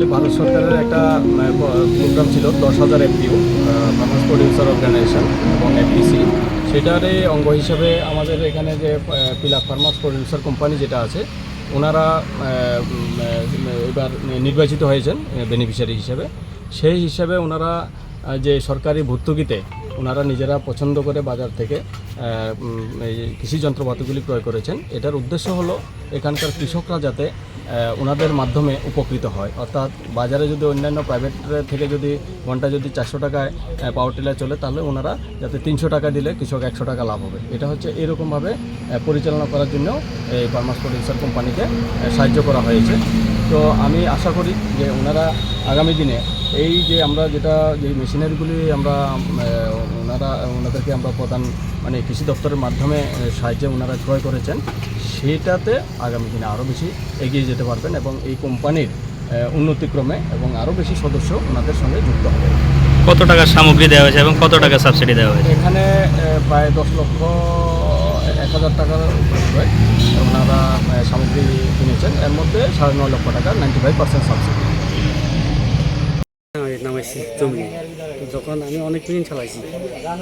Actually Bharat সরকারের একটা programme ছিল 10,000 এফপিও ফার্মার্স প্রডিউসার অর্গানাইজেশন এবং এফপিসি। সেটারই অঙ্গ হিসেবে আমাদের এখানে যে পিলাক ফার্মার্স প্রডিউসার কোম্পানি যেটা আছে, ওনারা এবার নির্বাচিত হয়েছেন বেনিফিশিয়ারি হিসেবে। সেই হিসাবে ওনারা যে সরকারি ভর্তুকিতে ওনারা নিজেরা পছন্দ করে বাজার থেকে এই কৃষি যন্ত্রপাতিগুলি ক্রয় করেছেন। এটার উদ্দেশ্য হলো এখানকার কৃষকরা যাতে ওনাদের মাধ্যমে উপকৃত হয়, অর্থাৎ বাজারে যদি অন্যান্য প্রাইভেট থেকে যদি ঘন্টা যদি 400 টাকায় পাওয়ার টিলার চলে, তাহলে ওনারা যাতে 300 টাকা দিলে কৃষক 100 টাকা লাভ হবে। এটা হচ্ছে এরকমভাবে পরিচালনা করার জন্য এই ফার্মার্স প্রডিউসার কোম্পানিকে সাহায্য করা হয়েছে। তো আমি আশা করি যে ওনারা আগামী দিনে এই যে আমরা যে মেশিনারিগুলি আমরা ওনাদেরকে আমরা প্রদান মানে কৃষি দপ্তরের মাধ্যমে সাহায্যে ওনারা ক্রয় করেছেন, সেটাতে আগামী দিনে আরও বেশি এগিয়ে যেতে পারবেন এবং এই কোম্পানির উন্নতিক্রমে এবং আরও বেশি সদস্য ওনাদের সঙ্গে যুক্ত হবে। কত টাকার সামগ্রী দেওয়া হয়েছে এবং কত টাকা সাবসিডি দেওয়া হয়েছে? এখানে প্রায় 10,01,000 টাকার উপরে ওনারা সামগ্রী কিনেছেন। এর মধ্যে 9.5 লক্ষ টাকা 95% সাবসিডি। নামাইছি জমি, যখন আমি অনেক মেশিন চালাইছি,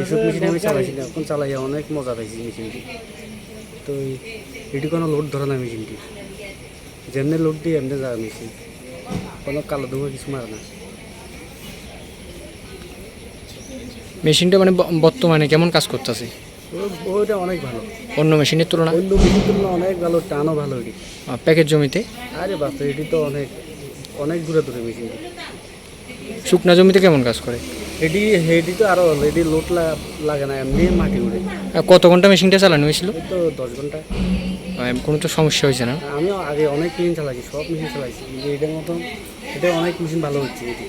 এসব মেশিন আমি চালাইছি না, এখন চালাইয়া অনেক মজা পাইছি মেশিনটি। তো এটি কোনো লোড ধরে না, মেশিনটি যেমনি লোড দিয়ে এমনি যাওয়া মেশিন, কোনো কালো ধোঁয়া কিছু মারে না। মেশিনটা মানে বর্তমানে কেমন কাজ করতেছে? ওইটা অনেক ভালো, অন্য মেশিনের তুলনায় অন্য মেশিনের তুলনা অনেক ভালো, টানও ভালো এটি। প্যাকেট জমিতে? আরে বাচ্চা, এটি তো অনেক অনেক দূরে দূরে মেশিনটি। শুকনা জমিতে কেমন কাজ করে? এটি তো আরও ভালো, এটি লোড লাগে না, এমনি মাটি উড়ে। কত ঘন্টা মেশিনটা চালানো হয়েছিল? এই তো 10 ঘন্টা। কোনো তো সমস্যা হয়েছে না? আমিও আগে অনেক মেশিন চালাইছি, সব মেশিন চালাইছি, কিন্তু এটার মতন এটা অনেক মেশিন ভালো হচ্ছে এটি।